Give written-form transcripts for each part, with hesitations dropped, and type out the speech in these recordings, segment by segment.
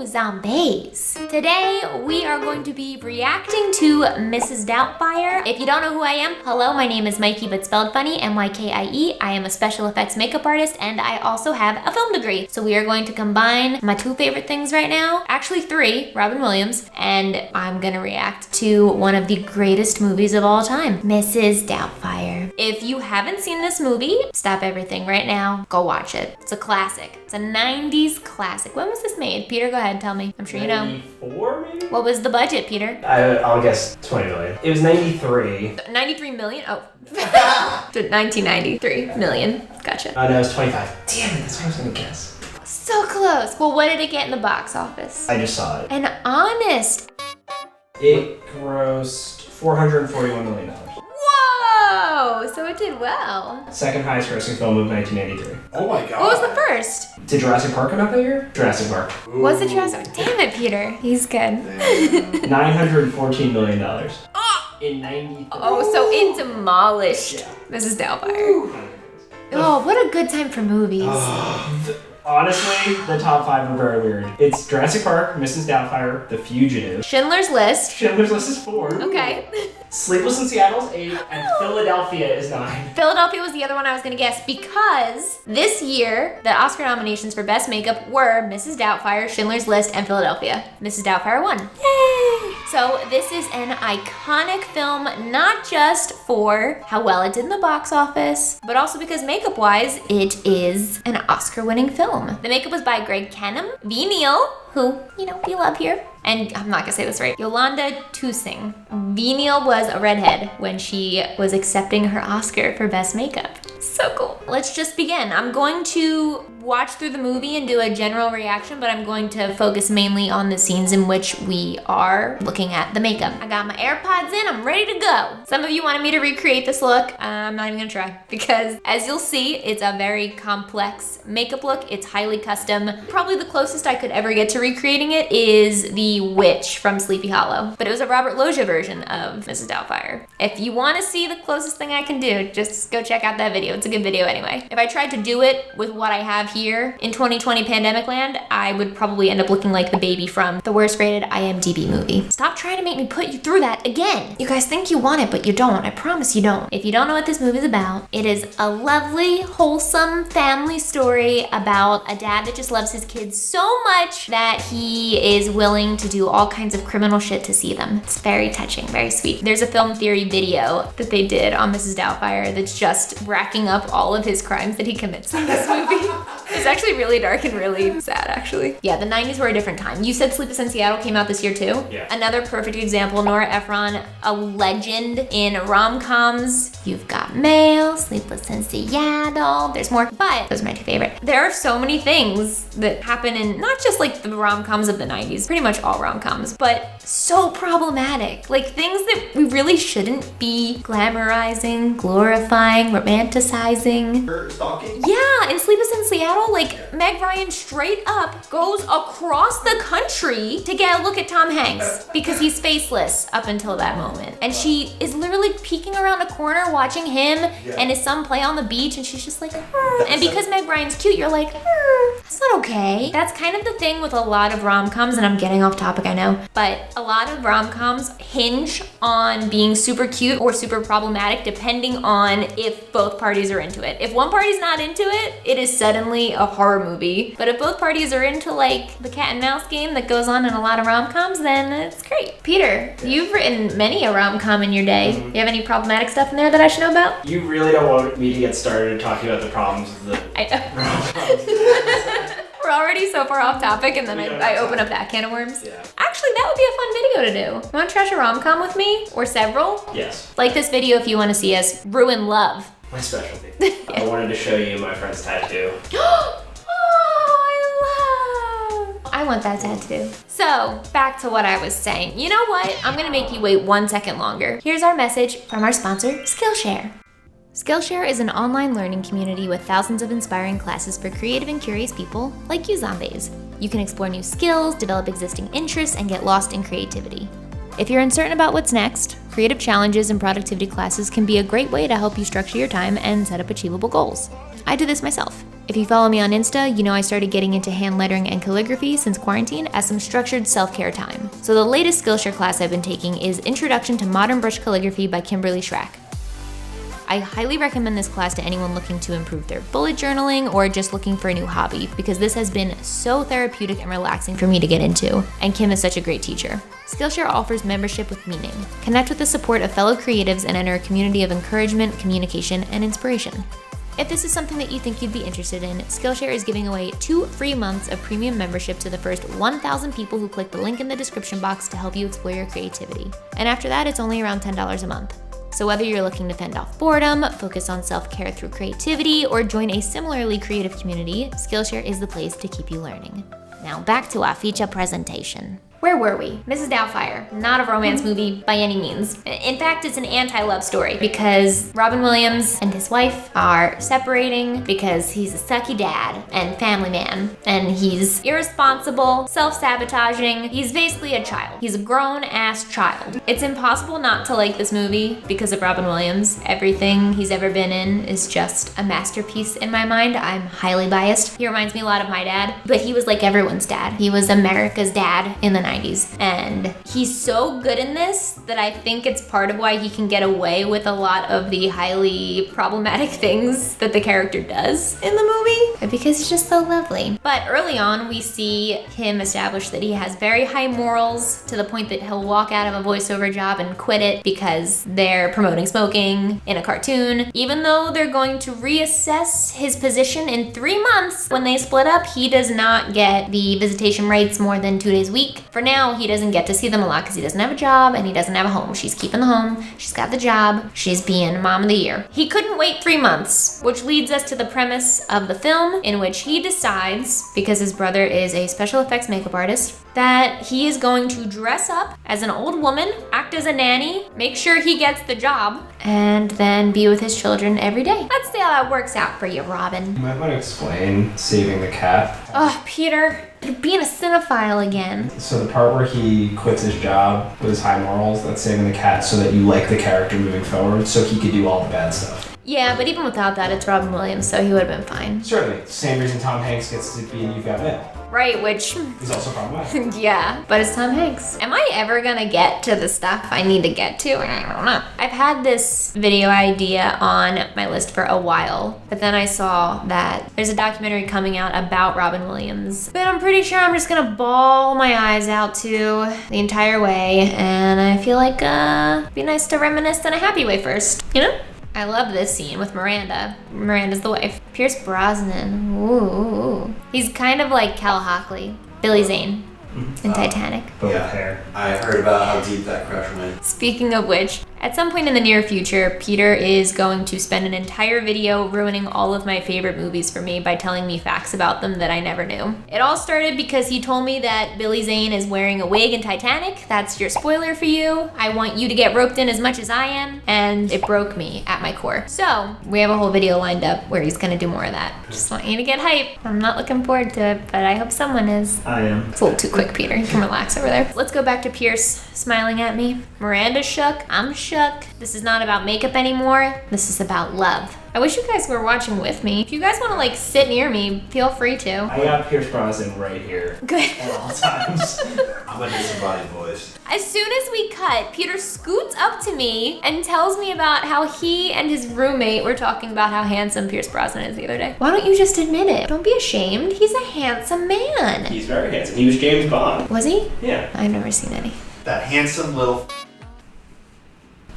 zombies. Today, we are going to be reacting to Mrs. Doubtfire. If you don't know who I am, hello, my name is Mykie, but spelled funny, mykie. I am a special effects makeup artist, and I also have a film degree. So we are going to combine my two favorite things right now, actually three, Robin Williams, and I'm gonna react to one of the greatest movies of all time, Mrs. Doubtfire. If you haven't seen this movie, stop everything right now, go watch it. It's a classic. It's a 90s classic. When was this made? Peter, go ahead, tell me. I'm sure you know. 94 maybe? What was the budget, Peter? I'll guess 20 million. It was 93. 93 million? Oh. 1993 million. Gotcha. No, it was 25. Damn it, that's what I was gonna guess. So close. Well, what did it get in the box office? I just saw it. And honest. It grossed $441 million. Whoa! So it did well. Second highest grossing film of 1983. Oh my god. What was the first? Did Jurassic Park come out that year? Jurassic Park. Ooh. Was it Jurassic? Damn it, Peter. He's good. $914 million. In 93. Oh, so it demolished Yeah. Mrs. Doubtfire. Oh, what a good time for movies. Honestly, the top five are very weird. It's Jurassic Park, Mrs. Doubtfire, The Fugitive. Schindler's List. Schindler's List is 4. Okay. Sleepless in Seattle is 8, and Philadelphia is 9. Philadelphia was the other one I was gonna guess because this year, the Oscar nominations for Best Makeup were Mrs. Doubtfire, Schindler's List, and Philadelphia. Mrs. Doubtfire won. Yay! So this is an iconic film, not just for how well it did in the box office, but also because makeup-wise, it is an Oscar-winning film. The makeup was by Greg Kenham, V. Neal, who, you know, we love here. And I'm not gonna say this right, Yolanda Tusing. V. Neal was a redhead when she was accepting her Oscar for Best Makeup. So cool. Let's just begin. I'm going to watch through the movie and do a general reaction, but I'm going to focus mainly on the scenes in which we are looking at the makeup. I got my AirPods in, I'm ready to go. Some of you wanted me to recreate this look. I'm not even gonna try because as you'll see, it's a very complex makeup look. It's highly custom. Probably the closest I could ever get to recreating it is the witch from Sleepy Hollow, but it was a Robert Loggia version of Mrs. Doubtfire. If you wanna see the closest thing I can do, just go check out that video. It's a good video anyway. If I tried to do it with what I have here in 2020 pandemic land, I would probably end up looking like the baby from the worst rated IMDb movie. Stop trying to make me put you through that again. You guys think you want it, but you don't. I promise you don't. If you don't know what this movie is about, it is a lovely, wholesome family story about a dad that just loves his kids so much that he is willing to do all kinds of criminal shit to see them. It's very touching, very sweet. There's a film theory video that they did on Mrs. Doubtfire that's just racking up all of his crimes that he commits in this movie. It's actually really dark and really sad, actually. Yeah, the 90s were a different time. You said Sleepless in Seattle came out this year too? Yeah. Another perfect example, Nora Ephron, a legend in rom-coms. You've Got Mail, Sleepless in Seattle, there's more, but those are my two favorite. There are so many things that happen in not just like the rom-coms of the 90s, pretty much all rom-coms, but so problematic. Like things that we really shouldn't be glamorizing, glorifying, romanticizing. Her stalking? Yeah, in Sleepless in Seattle, like Meg Ryan straight up goes across the country to get a look at Tom Hanks because he's faceless up until that moment. And she is literally peeking around a corner watching him and his son play on the beach and she's just like, and because Meg Ryan's cute, you're like, that's not okay. That's kind of the thing with a lot of rom-coms, and I'm getting off topic, I know, but a lot of rom-coms hinge on being super cute or super problematic depending on if both parties are into it. If one party's not into it, it is suddenly a horror movie. But if both parties are into like the cat and mouse game that goes on in a lot of rom-coms, then it's great. Peter, you've written many a rom-com in your day. You have any problematic stuff in there that I should know about? You really don't want me to get started talking about the problems of the I know. rom-coms. We're already so far off topic and then I open up that can of worms. Yeah. Actually, that would be a fun video to do. You wanna trash a rom-com with me? Or several? Yes. Like this video if you wanna see us ruin love. My specialty. I wanted to show you my friend's tattoo. I want that tattoo. So, back to what I was saying. You know what? I'm gonna make you wait 1 second longer. Here's our message from our sponsor, Skillshare. Skillshare is an online learning community with thousands of inspiring classes for creative and curious people like you zombies. You can explore new skills, develop existing interests, and get lost in creativity. If you're uncertain about what's next, creative challenges and productivity classes can be a great way to help you structure your time and set up achievable goals. I do this myself. If you follow me on Insta, you know I started getting into hand lettering and calligraphy since quarantine as some structured self-care time. So the latest Skillshare class I've been taking is Introduction to Modern Brush Calligraphy by Kimberly Schrack. I highly recommend this class to anyone looking to improve their bullet journaling or just looking for a new hobby, because this has been so therapeutic and relaxing for me to get into, and Kim is such a great teacher. Skillshare offers membership with meaning. Connect with the support of fellow creatives and enter a community of encouragement, communication, and inspiration. If this is something that you think you'd be interested in, Skillshare is giving away 2 free months of premium membership to the first 1,000 people who click the link in the description box to help you explore your creativity. And after that, it's only around $10 a month. So whether you're looking to fend off boredom, focus on self-care through creativity, or join a similarly creative community, Skillshare is the place to keep you learning. Now back to our feature presentation. Where were we? Mrs. Doubtfire, not a romance movie by any means. In fact, it's an anti-love story because Robin Williams and his wife are separating because he's a sucky dad and family man, and he's irresponsible, self-sabotaging. He's basically a child. He's a grown-ass child. It's impossible not to like this movie because of Robin Williams. Everything he's ever been in is just a masterpiece in my mind. I'm highly biased. He reminds me a lot of my dad, but he was like everyone's dad. He was America's dad in the 90s. And he's so good in this that I think it's part of why he can get away with a lot of the highly problematic things that the character does in the movie, because he's just so lovely. But early on, we see him establish that he has very high morals, to the point that he'll walk out of a voiceover job and quit it because they're promoting smoking in a cartoon. Even though they're going to reassess his position in 3 months when they split up, he does not get the visitation rights more than 2 days a week. For now, he doesn't get to see them a lot because he doesn't have a job and he doesn't have a home. She's keeping the home, she's got the job, she's being mom of the year. He couldn't wait 3 months, which leads us to the premise of the film, in which he decides, because his brother is a special effects makeup artist, that he is going to dress up as an old woman, act as a nanny, make sure he gets the job, and then be with his children every day. Let's see how that works out for you, Robin. You might want to explain saving the cat. Oh, Peter, you're being a cinephile again. So the part where he quits his job with his high morals, that's saving the cat so that you like the character moving forward, so he could do all the bad stuff. Yeah, but even without that, it's Robin Williams, so he would have been fine. Certainly. Same reason Tom Hanks gets to be in You've Got Mail. Right, which... He's also problematic. Yeah, but it's Tom Hanks. Am I ever gonna get to the stuff I need to get to? I don't know. I've had this video idea on my list for a while, but then I saw that there's a documentary coming out about Robin Williams, but I'm pretty sure I'm just gonna bawl my eyes out to the entire way, and I feel like it'd be nice to reminisce in a happy way first, you know? I love this scene with Miranda. Miranda's the wife. Pierce Brosnan. Ooh. He's kind of like Cal Hockley. Billy Zane in Titanic. But with hair. I heard about how deep that crush went. Speaking of which, at some point in the near future, Peter is going to spend an entire video ruining all of my favorite movies for me by telling me facts about them that I never knew. It all started because he told me that Billy Zane is wearing a wig in Titanic. That's your spoiler for you. I want you to get roped in as much as I am, and it broke me at my core. So, we have a whole video lined up where he's gonna do more of that. Just want you to get hype. I'm not looking forward to it, but I hope someone is. I am. It's a little too quick, Peter. You can relax over there. Let's go back to Pierce smiling at me. Miranda's shook. I'm shook. This is not about makeup anymore. This is about love. I wish you guys were watching with me. If you guys want to like sit near me, feel free to. I got Pierce Brosnan right here. Good. At all times. I'm a disembodied voice. As soon as we cut, Peter scoots up to me and tells me about how he and his roommate were talking about how handsome Pierce Brosnan is the other day. Why don't you just admit it? Don't be ashamed. He's a handsome man. He's very handsome. He was James Bond. Was he? Yeah. I've never seen any. That handsome little...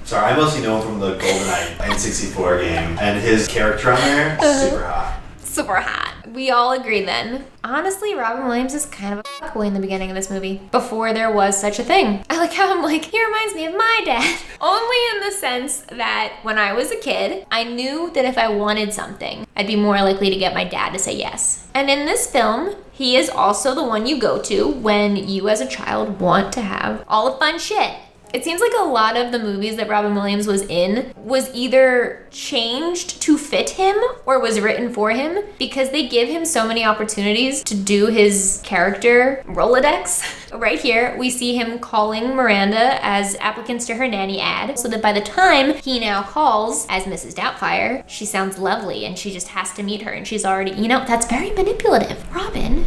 Sorry, I mostly know him from the GoldenEye N64 game, and his character on there, super hot. Super hot. We all agree then. Honestly, Robin Williams is kind of a fuckboy in the beginning of this movie, before there was such a thing. I like how I'm like, he reminds me of my dad. Only in the sense that when I was a kid, I knew that if I wanted something, I'd be more likely to get my dad to say yes. And in this film, he is also the one you go to when you as a child want to have all the fun shit. It seems like a lot of the movies that Robin Williams was in was either changed to fit him or was written for him, because they give him so many opportunities to do his character Rolodex. Right here, we see him calling Miranda as applicants to her nanny ad, so that by the time he now calls as Mrs. Doubtfire, she sounds lovely and she just has to meet her, and she's already, that's very manipulative. Robin.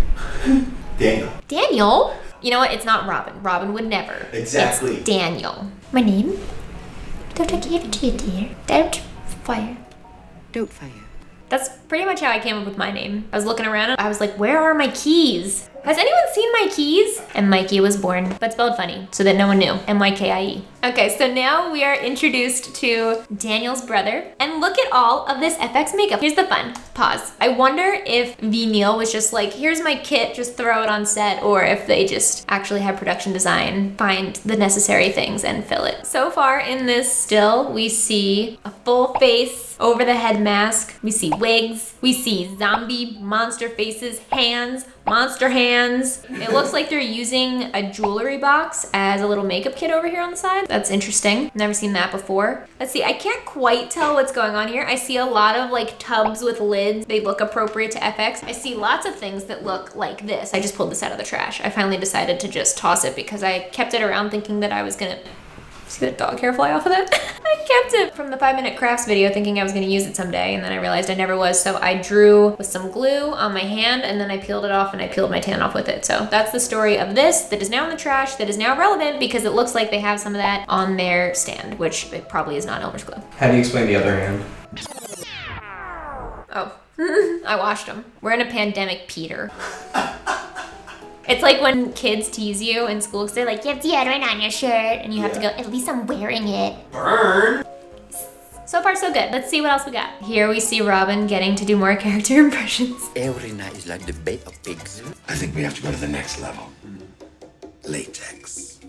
Daniel? You know what? It's not Robin. Robin would never. Exactly. It's Daniel. My name? Don't I give it to you, dear? Doubtfire. Doubtfire. That's pretty much how I came up with my name. I was looking around and I was like, where are my keys? Has anyone seen my keys? And Mikey was born, but spelled funny, so that no one knew. M-Y-K-I-E. Okay, so now we are introduced to Daniel's brother. And look at all of this FX makeup. Here's the fun. Pause. I wonder if V. Neil was just like, here's my kit, just throw it on set, or if they just actually had production design find the necessary things and fill it. So far in this still, we see a full face over the head mask. We see wigs. We see zombie monster faces, hands, monster hands. It looks like they're using a jewelry box as a little makeup kit over here on the side. That's interesting. Never seen that before. Let's see, I can't quite tell what's going on here. I see a lot of like tubs with lids. They look appropriate to FX. I see lots of things that look like this. I just pulled this out of the trash. I finally decided to just toss it because I kept it around thinking that I was gonna see that dog hair fly off of it. I kept it from the 5-minute crafts video thinking I was gonna use it someday, and then I realized I never was, so I drew with some glue on my hand and then I peeled it off and I peeled my tan off with it. So that's the story of this that is now in the trash, that is now relevant because it looks like they have some of that on their stand, which it probably is not Elmer's glue. How do you explain the other hand? Oh, I washed them. We're in a pandemic, Peter. It's like when kids tease you in school because they're like, you have deodorant on your shirt, and you have to go, at least I'm wearing it. Burn! So far, so good. Let's see what else we got. Here we see Robin getting to do more character impressions. Every night is like the Bay of Pigs. I think we have to go to the next level. Latex.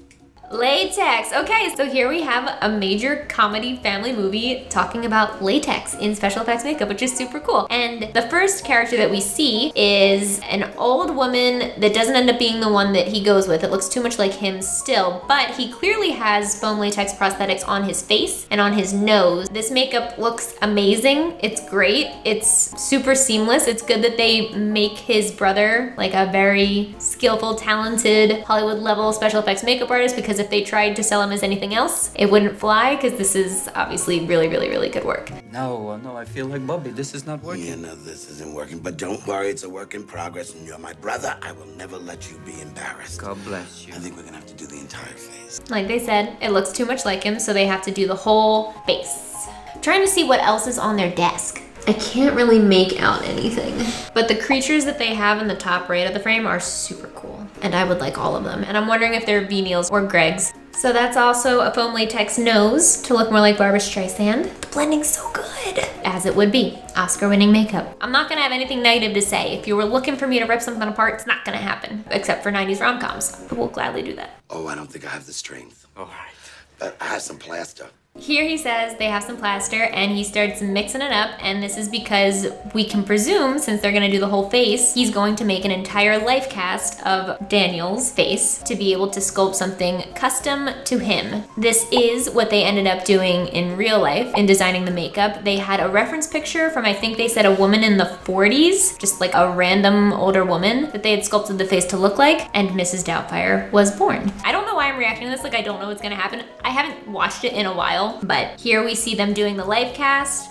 Latex. Okay, so here we have a major comedy family movie talking about latex in special effects makeup, which is super cool. And the first character that we see is an old woman that doesn't end up being the one that he goes with. It looks too much like him still, but he clearly has foam latex prosthetics on his face and on his nose. This makeup looks amazing. It's great. It's super seamless. It's good that they make his brother like a very skillful, talented Hollywood level special effects makeup artist, because if they tried to sell him as anything else, it wouldn't fly, because this is obviously really, really, really good work. No, I feel like Bobby. This is not working. Yeah, no, this isn't working. But don't worry, it's a work in progress, and you're my brother. I will never let you be embarrassed. God bless you. I think we're gonna have to do the entire face. Like they said, it looks too much like him, so they have to do the whole face. I'm trying to see what else is on their desk. I can't really make out anything. But the creatures that they have in the top right of the frame are super cool. And I would like all of them. And I'm wondering if they're V. Neil's or Greg's. So that's also a foam latex nose to look more like Barbra Streisand. The blending's so good. As it would be. Oscar-winning makeup. I'm not gonna have anything negative to say. If you were looking for me to rip something apart, it's not gonna happen. Except for 90s rom-coms. But we'll gladly do that. Oh, I don't think I have the strength. All right. But I have some plaster. Here he says they have some plaster, and he starts mixing it up, and this is because we can presume, since they're gonna do the whole face, he's going to make an entire life cast of Daniel's face to be able to sculpt something custom to him. This is what they ended up doing in real life in designing the makeup. They had a reference picture from, I think they said, a woman in the 40s, just like a random older woman that they had sculpted the face to look like, and Mrs. Doubtfire was born. I don't know why I'm reacting to this like I don't know what's gonna happen. I haven't watched it in a while. But here we see them doing the life cast,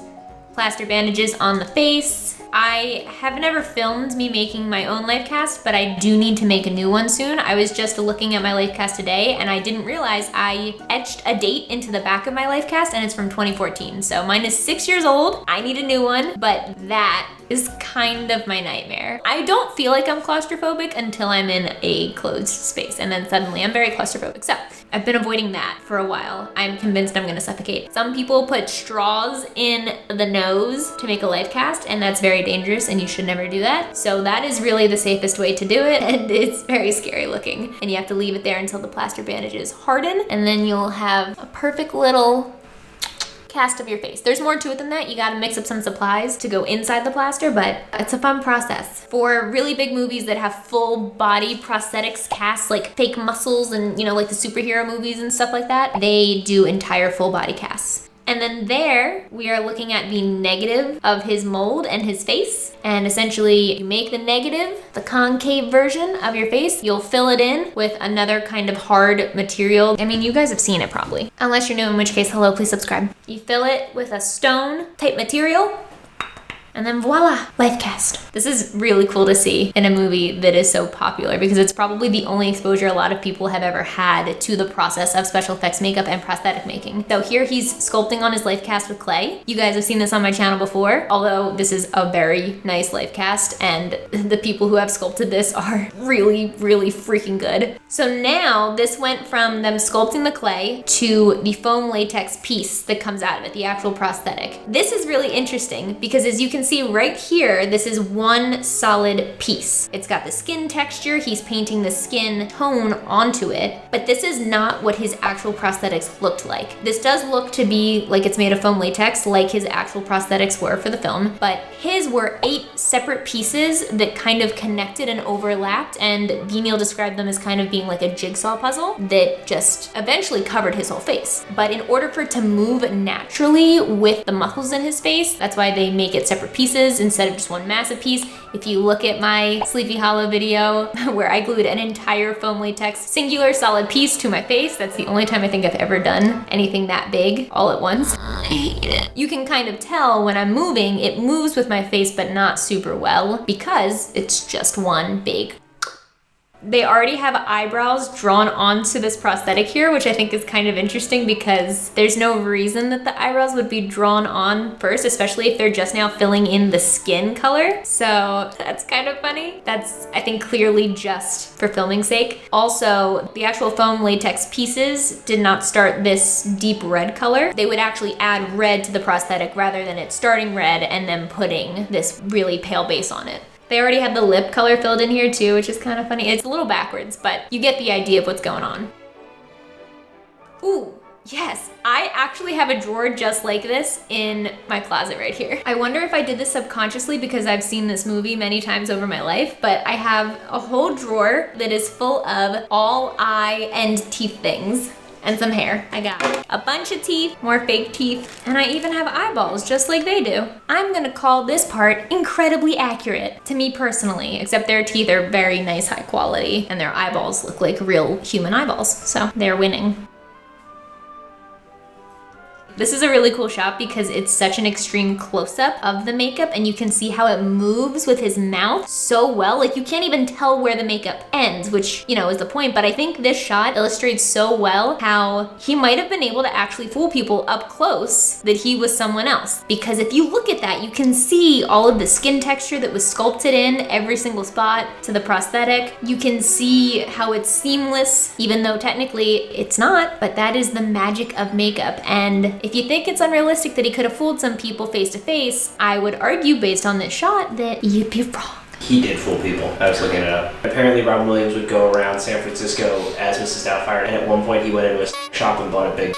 plaster bandages on the face. I have never filmed me making my own life cast, but I do need to make a new one soon. I was just looking at my life cast today and I didn't realize I etched a date into the back of my life cast and it's from 2014. So mine is 6 years old. I need a new one, but that is kind of my nightmare. I don't feel like I'm claustrophobic until I'm in a closed space, and then suddenly I'm very claustrophobic. So I've been avoiding that for a while. I'm convinced I'm gonna suffocate. Some people put straws in the nose to make a life cast, and that's very dangerous and you should never do that. So that is really the safest way to do it, and it's very scary looking. And you have to leave it there until the plaster bandages harden, and then you'll have a perfect little cast of your face. There's more to it than that. You gotta mix up some supplies to go inside the plaster, but it's a fun process. For really big movies that have full body prosthetics casts, like fake muscles and, you know, like the superhero movies and stuff like that, they do entire full body casts. And then there, we are looking at the negative of his mold and his face. And essentially, you make the negative, the concave version of your face. You'll fill it in with another kind of hard material. I mean, you guys have seen it probably. Unless you're new, in which case, hello, please subscribe. You fill it with a stone type material. And then voila, life cast. This is really cool to see in a movie that is so popular because it's probably the only exposure a lot of people have ever had to the process of special effects makeup and prosthetic making. So here he's sculpting on his life cast with clay. You guys have seen this on my channel before, although this is a very nice life cast and the people who have sculpted this are really, really freaking good. So now this went from them sculpting the clay to the foam latex piece that comes out of it, the actual prosthetic. This is really interesting because as you can see right here, this is one solid piece. It's got the skin texture, he's painting the skin tone onto it, but this is not what his actual prosthetics looked like. This does look to be like it's made of foam latex, like his actual prosthetics were for the film, but his were 8 separate pieces that kind of connected and overlapped, and B-Neil described them as kind of being like a jigsaw puzzle that just eventually covered his whole face. But in order for it to move naturally with the muscles in his face, that's why they make it separate pieces instead of just one massive piece. If you look at my Sleepy Hollow video where I glued an entire foam latex singular solid piece to my face, that's the only time I think I've ever done anything that big all at once. I hate it. You can kind of tell when I'm moving, it moves with my face but not super well because it's just one big. They already have eyebrows drawn onto this prosthetic here, which I think is kind of interesting because there's no reason that the eyebrows would be drawn on first, especially if they're just now filling in the skin color. So that's kind of funny. That's, I think, clearly just for filming's sake. Also, the actual foam latex pieces did not start this deep red color. They would actually add red to the prosthetic rather than it starting red and then putting this really pale base on it. They already have the lip color filled in here too, which is kind of funny. It's a little backwards, but you get the idea of what's going on. Ooh, yes, I actually have a drawer just like this in my closet right here. I wonder if I did this subconsciously because I've seen this movie many times over my life, but I have a whole drawer that is full of all eye and teeth things. And some hair. I got a bunch of teeth, more fake teeth, and I even have eyeballs just like they do. I'm gonna call this part incredibly accurate to me personally, except their teeth are very nice, high quality, and their eyeballs look like real human eyeballs, so they're winning. This is a really cool shot because it's such an extreme close-up of the makeup and you can see how it moves with his mouth so well. Like you can't even tell where the makeup ends, which, you know, is the point. But I think this shot illustrates so well how he might have been able to actually fool people up close that he was someone else. Because if you look at that, you can see all of the skin texture that was sculpted in every single spot to the prosthetic. You can see how it's seamless, even though technically it's not, but that is the magic of makeup. And if you think it's unrealistic that he could have fooled some people face to face, I would argue based on this shot that you'd be wrong. He did fool people. I was looking it up. Apparently Robin Williams would go around San Francisco as Mrs. Doubtfire, and at one point he went into a shop and bought a big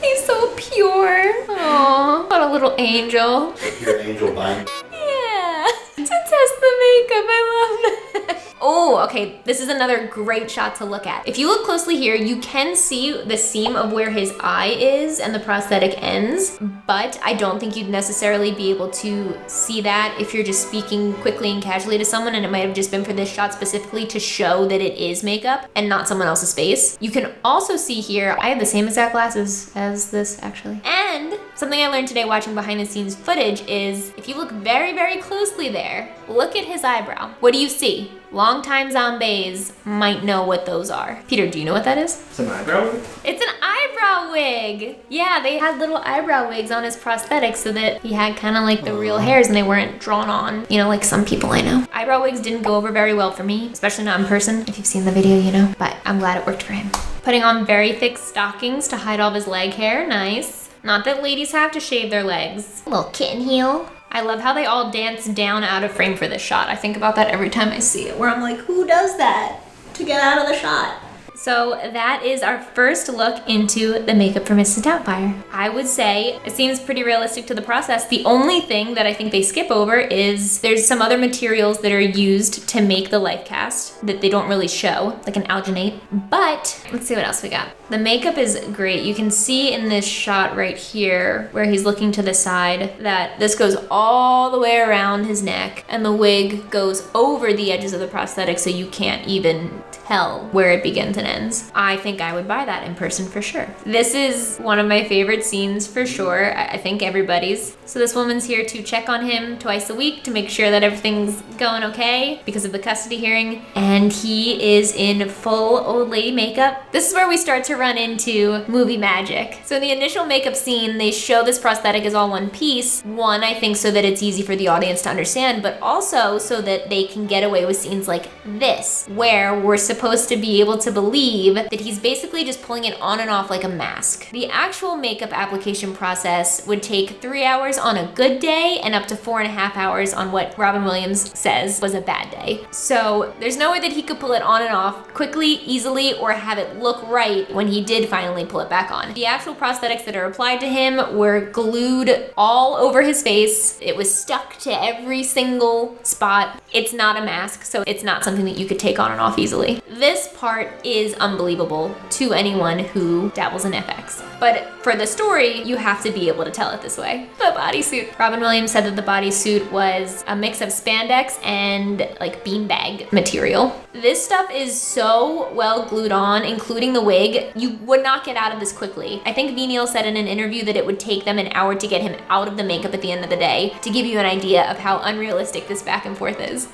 He's so pure. Aww, what a little angel. Your angel bind. Yeah, to test the makeup, I love that. Oh, okay, this is another great shot to look at. If you look closely here, you can see the seam of where his eye is and the prosthetic ends, but I don't think you'd necessarily be able to see that if you're just speaking quickly and casually to someone, and it might have just been for this shot specifically to show that it is makeup and not someone else's face. You can also see here, I have the same exact glasses as this actually. And something I learned today watching behind the scenes footage is if you look very, very closely there, look at his eyebrow. What do you see? Longtime zombies might know what those are. Peter, do you know what that is? It's an eyebrow wig? It's an eyebrow wig. Yeah, they had little eyebrow wigs on his prosthetic so that he had kind of like the real hairs and they weren't drawn on, you know, like some people I know. Eyebrow wigs didn't go over very well for me, especially not in person. If you've seen the video, you know, but I'm glad it worked for him. Putting on very thick stockings to hide all of his leg hair, nice. Not that ladies have to shave their legs. A little kitten heel. I love how they all dance down out of frame for this shot. I think about that every time I see it, where I'm like, who does that to get out of the shot? So that is our first look into the makeup for Mrs. Doubtfire. I would say it seems pretty realistic to the process. The only thing that I think they skip over is there's some other materials that are used to make the life cast that they don't really show, like an alginate. But let's see what else we got. The makeup is great. You can see in this shot right here where he's looking to the side that this goes all the way around his neck and the wig goes over the edges of the prosthetic so you can't even tell where it begins and ends. I think I would buy that in person for sure. This is one of my favorite scenes for sure. I think everybody's. So this woman's here to check on him twice a week to make sure that everything's going okay because of the custody hearing. And he is in full old lady makeup. This is where we start to run into movie magic. So in the initial makeup scene, they show this prosthetic as all one piece. One, I think so that it's easy for the audience to understand, but also so that they can get away with scenes like this, where we're supposed to be able to believe that he's basically just pulling it on and off like a mask. The actual makeup application process would take 3 hours on a good day and up to 4.5 hours on what Robin Williams says was a bad day. So there's no way that he could pull it on and off quickly, easily, or have it look right when he did finally pull it back on. The actual prosthetics that are applied to him were glued all over his face. It was stuck to every single spot. It's not a mask, so it's not something that you could take on and off easily. This part is unbelievable to anyone who dabbles in FX. But for the story, you have to be able to tell it this way. The bodysuit. Robin Williams said that the bodysuit was a mix of spandex and like beanbag material. This stuff is so well glued on, including the wig. You would not get out of this quickly. I think V. Neil said in an interview that it would take them an hour to get him out of the makeup at the end of the day, to give you an idea of how unrealistic this back and forth is.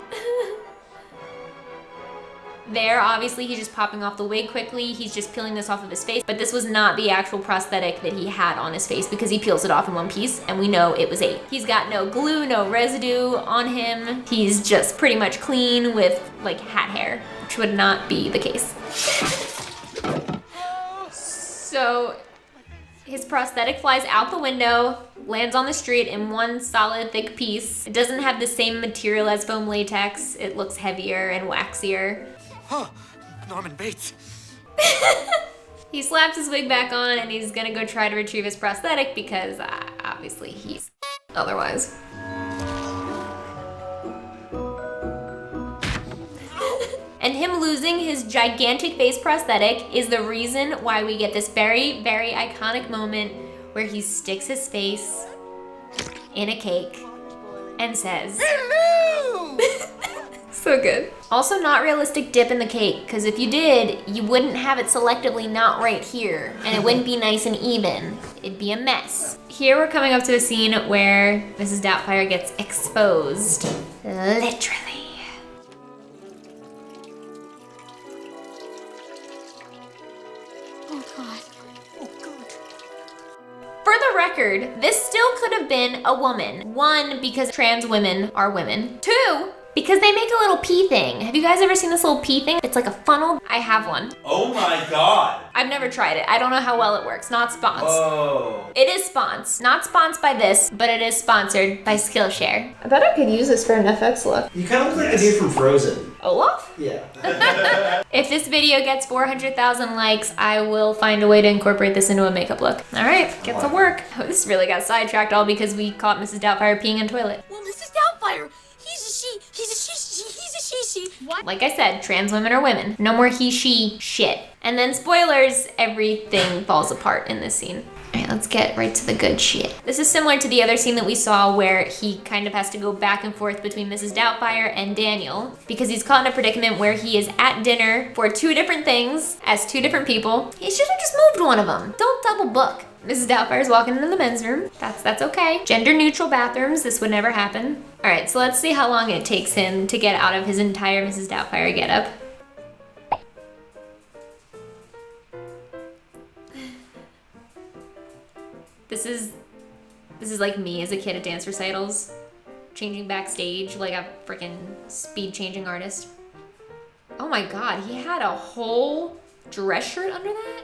There, obviously, he's just popping off the wig quickly. He's just peeling this off of his face. But this was not the actual prosthetic that he had on his face because he peels it off in one piece, and we know it was 8. He's got no glue, no residue on him. He's just pretty much clean with, like, hat hair, which would not be the case. So his prosthetic flies out the window, lands on the street in one solid thick piece. It doesn't have the same material as foam latex. It looks heavier and waxier. Huh, Norman Bates. He slaps his wig back on and he's gonna go try to retrieve his prosthetic because obviously he's otherwise. And him losing his gigantic face prosthetic is the reason why we get this very, very iconic moment where he sticks his face in a cake and says, "Hello!" So good. Also not realistic dip in the cake, because if you did, you wouldn't have it selectively not right here, and it wouldn't be nice and even. It'd be a mess. Here we're coming up to a scene where Mrs. Doubtfire gets exposed. Literally. For the record, this still could have been a woman. 1, because trans women are women. 2, because they make a little pee thing. Have you guys ever seen this little pee thing? It's like a funnel. I have one. Oh my god. I've never tried it. I don't know how well it works. Not sponsored. Oh. It is sponsored. Not sponsored by this, but it is sponsored by Skillshare. I bet I could use this for an FX look. You kind of look like the dude from Frozen. Olaf? Yeah. If this video gets 400,000 likes, I will find a way to incorporate this into a makeup look. All right, get to work. Oh, this really got sidetracked all because we caught Mrs. Doubtfire peeing in toilet. Well, Mrs. Doubtfire, he's a she. What? Like I said, trans women are women. No more he, she shit. And then spoilers, everything falls apart in this scene. All right, let's get right to the good shit. This is similar to the other scene that we saw where he kind of has to go back and forth between Mrs. Doubtfire and Daniel because he's caught in a predicament where he is at dinner for 2 different things as 2 different people. He should have just moved one of them. Don't double book. Mrs. Doubtfire's walking into the men's room. That's okay. Gender neutral bathrooms, this would never happen. All right, so let's see how long it takes him to get out of his entire Mrs. Doubtfire getup. This is like me as a kid at dance recitals, changing backstage like a freaking speed changing artist. Oh my god, he had a whole dress shirt under that?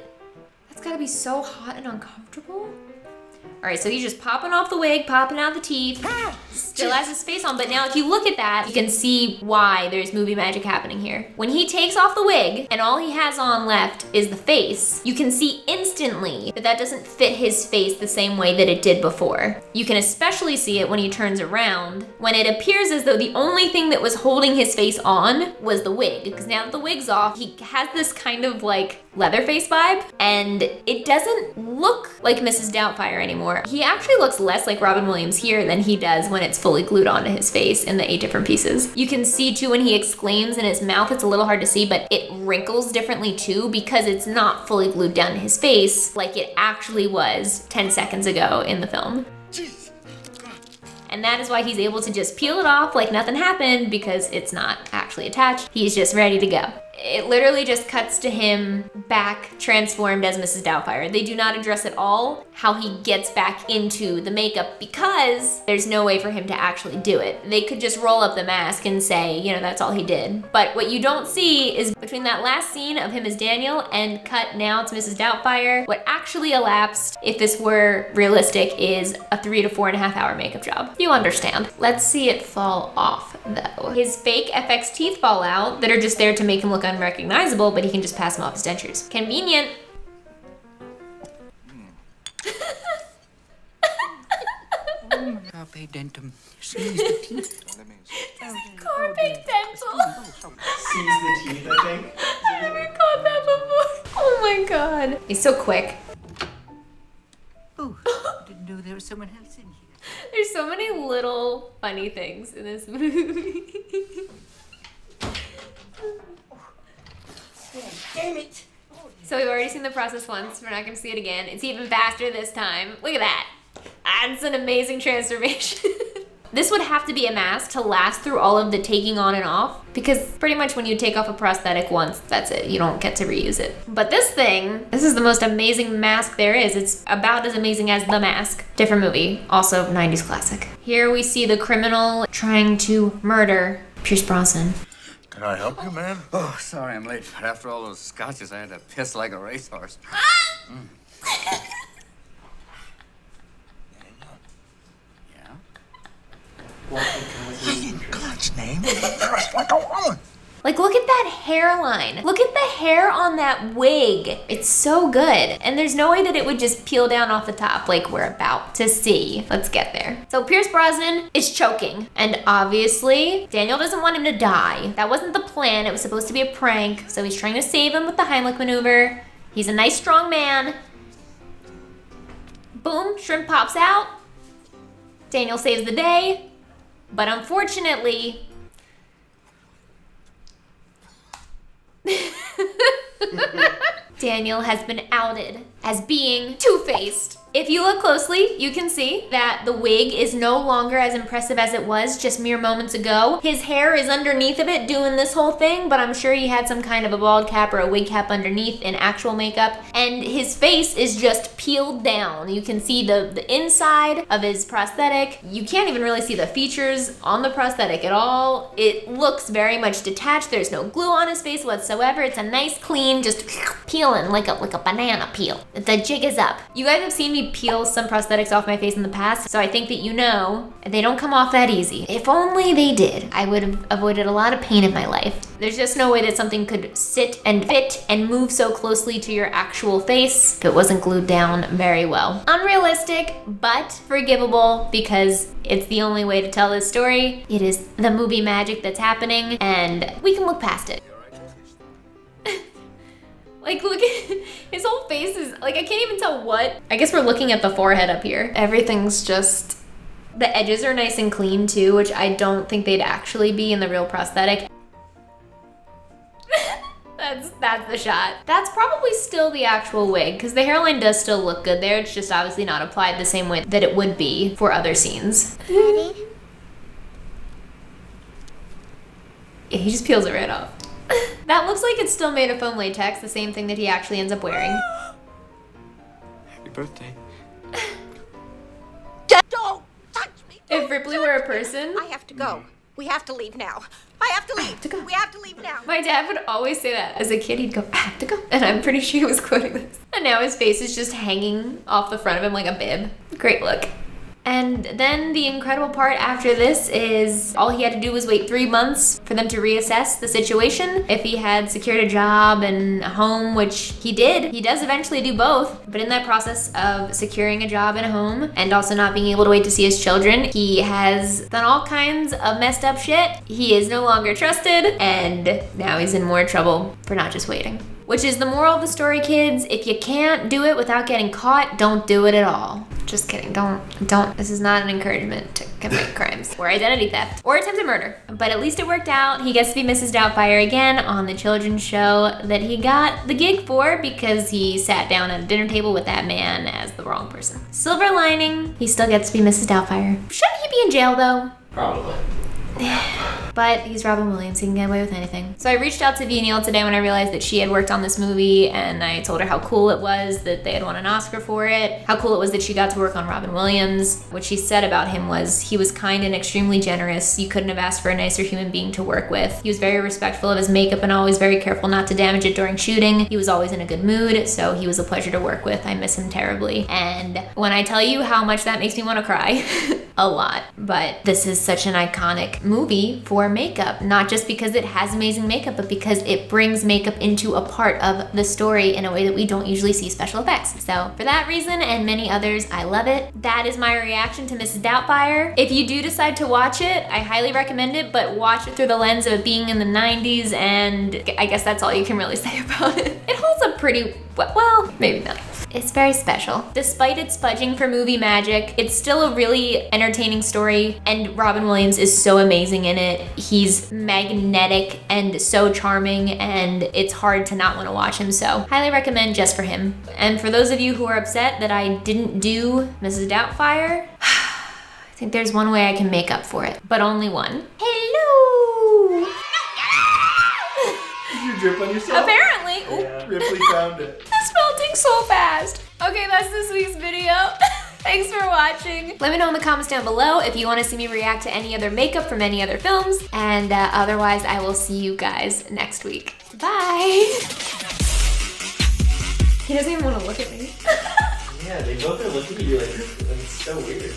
That's gotta be so hot and uncomfortable. All right, so he's just popping off the wig, popping out the teeth, still has his face on, but now if you look at that, you can see why there's movie magic happening here. When he takes off the wig and all he has on left is the face, you can see instantly that that doesn't fit his face the same way that it did before. You can especially see it when he turns around, when it appears as though the only thing that was holding his face on was the wig, because now that the wig's off, he has this kind of like Leatherface vibe, and it doesn't look like Mrs. Doubtfire anymore. He actually looks less like Robin Williams here than he does when it's fully glued onto his face in the 8 different pieces. You can see too when he exclaims in his mouth, it's a little hard to see, but it wrinkles differently too because it's not fully glued down to his face like it actually was 10 seconds ago in the film. And that is why he's able to just peel it off like nothing happened, because it's not actually attached. He's just ready to go. It literally just cuts to him back transformed as Mrs. Doubtfire. They do not address at all how he gets back into the makeup because there's no way for him to actually do it. They could just roll up the mask and say, you know, that's all he did. But what you don't see is between that last scene of him as Daniel and cut now to Mrs. Doubtfire, what actually elapsed, if this were realistic, is a 3 to 4.5 hour makeup job. You understand. Let's see it fall off though. His fake FX teeth fall out that are just there to make him look unrecognizable, but he can just pass them off as dentures. Convenient. Carpe dentum. Seize the teeth. Carpe dental. Seize the teeth, I think. I never caught that before. Oh my god. He's so quick. Oh, I didn't know there was someone else in here. There's so many little funny things in this movie. Damn it. So we've already seen the process once. We're not gonna see it again. It's even faster this time. Look at that. That's an amazing transformation. This would have to be a mask to last through all of the taking on and off, because pretty much when you take off a prosthetic once, that's it. You don't get to reuse it. But this thing, this is the most amazing mask there is. It's about as amazing as The Mask. Different movie, also 90s classic. Here we see the criminal trying to murder Pierce Brosnan. Can I help you, man? Oh, sorry I'm late, but after all those scotches, I had to piss like a racehorse. Yeah? In God's name, you're dressed like a woman. Like, look at that hairline. Look at the hair on that wig. It's so good. And there's no way that it would just peel down off the top like we're about to see. Let's get there. So Pierce Brosnan is choking. And obviously, Daniel doesn't want him to die. That wasn't the plan. It was supposed to be a prank. So he's trying to save him with the Heimlich maneuver. He's a nice, strong man. Boom, shrimp pops out. Daniel saves the day. But unfortunately, Daniel has been outed as being two-faced. If you look closely, you can see that the wig is no longer as impressive as it was just mere moments ago. His hair is underneath of it doing this whole thing, but I'm sure he had some kind of a bald cap or a wig cap underneath in actual makeup. And his face is just peeled down. You can see the inside of his prosthetic. You can't even really see the features on the prosthetic at all. It looks very much detached. There's no glue on his face whatsoever. It's a nice, clean, just peeling like a banana peel. The jig is up. You guys have seen me peel some prosthetics off my face in the past, so I think that you know they don't come off that easy. If only they did, I would have avoided a lot of pain in my life. There's just no way that something could sit and fit and move so closely to your actual face if it wasn't glued down very well. Unrealistic, but forgivable because it's the only way to tell this story. It is the movie magic that's happening, and we can look past it. Like, look at his whole face is like, I can't even tell what. I guess we're looking at the forehead up here. Everything's just, the edges are nice and clean too, which I don't think they'd actually be in the real prosthetic. That's the shot. That's probably still the actual wig because the hairline does still look good there. It's just obviously not applied the same way that it would be for other scenes. Ready? Yeah, he just peels it right off. That looks like it's still made of foam latex, the same thing that he actually ends up wearing. Happy birthday. Don't touch me. If Ripley were a person, I have to go. We have to leave now. I have to leave. We have to leave now. my dad would always say that. As a kid, he'd go, I have to go. And I'm pretty sure he was quoting this. And now his face is just hanging off the front of him like a bib. Great look. And then the incredible part after this is all he had to do was wait 3 months for them to reassess the situation. If he had secured a job and a home, which he did, he does eventually do both. But in that process of securing a job and a home and also not being able to wait to see his children, he has done all kinds of messed up shit. He is no longer trusted, and now he's in more trouble for not just waiting. Which is the moral of the story, kids. If you can't do it without getting caught, don't do it at all. Just kidding, don't. This is not an encouragement to commit crimes or identity theft or attempted murder. But at least it worked out. He gets to be Mrs. Doubtfire again on the children's show that he got the gig for because he sat down at a dinner table with that man as the wrong person. Silver lining, he still gets to be Mrs. Doubtfire. Shouldn't he be in jail though? Probably. But he's Robin Williams, he can get away with anything. So I reached out to V. Neal today when I realized that she had worked on this movie, and I told her how cool it was that they had won an Oscar for it, how cool it was that she got to work on Robin Williams. What she said about him was he was kind and extremely generous. You couldn't have asked for a nicer human being to work with. He was very respectful of his makeup and always very careful not to damage it during shooting. He was always in a good mood, so he was a pleasure to work with. I miss him terribly. And when I tell you how much that makes me want to cry, a lot. But this is such an iconic movie for makeup, not just because it has amazing makeup, but because it brings makeup into a part of the story in a way that we don't usually see special effects. So for that reason and many others, I love it. That is my reaction to Mrs. Doubtfire. If you do decide to watch it, I highly recommend it, but watch it through the lens of it being in the 90s, and I guess that's all you can really say about it. It holds up pretty well, maybe not. It's very special. Despite its fudging for movie magic, it's still a really entertaining story, and Robin Williams is so amazing in it. He's magnetic and so charming, and it's hard to not want to watch him, so highly recommend just for him. And for those of you who are upset that I didn't do Mrs. Doubtfire, I think there's one way I can make up for it, but only one. Hello! Did you drip on yourself? Apparently. Yeah, Ripley found it. It's melting so fast. Okay, that's this week's video. Thanks for watching. Let me know in the comments down below if you want to see me react to any other makeup from any other films. And otherwise, I will see you guys next week. Bye. He doesn't even want to look at me. Yeah, they both are looking at you like, it's so weird.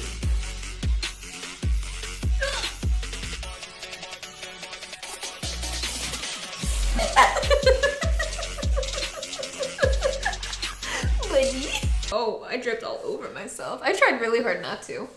Buddy. Oh, I dripped all over myself. I tried really hard not to.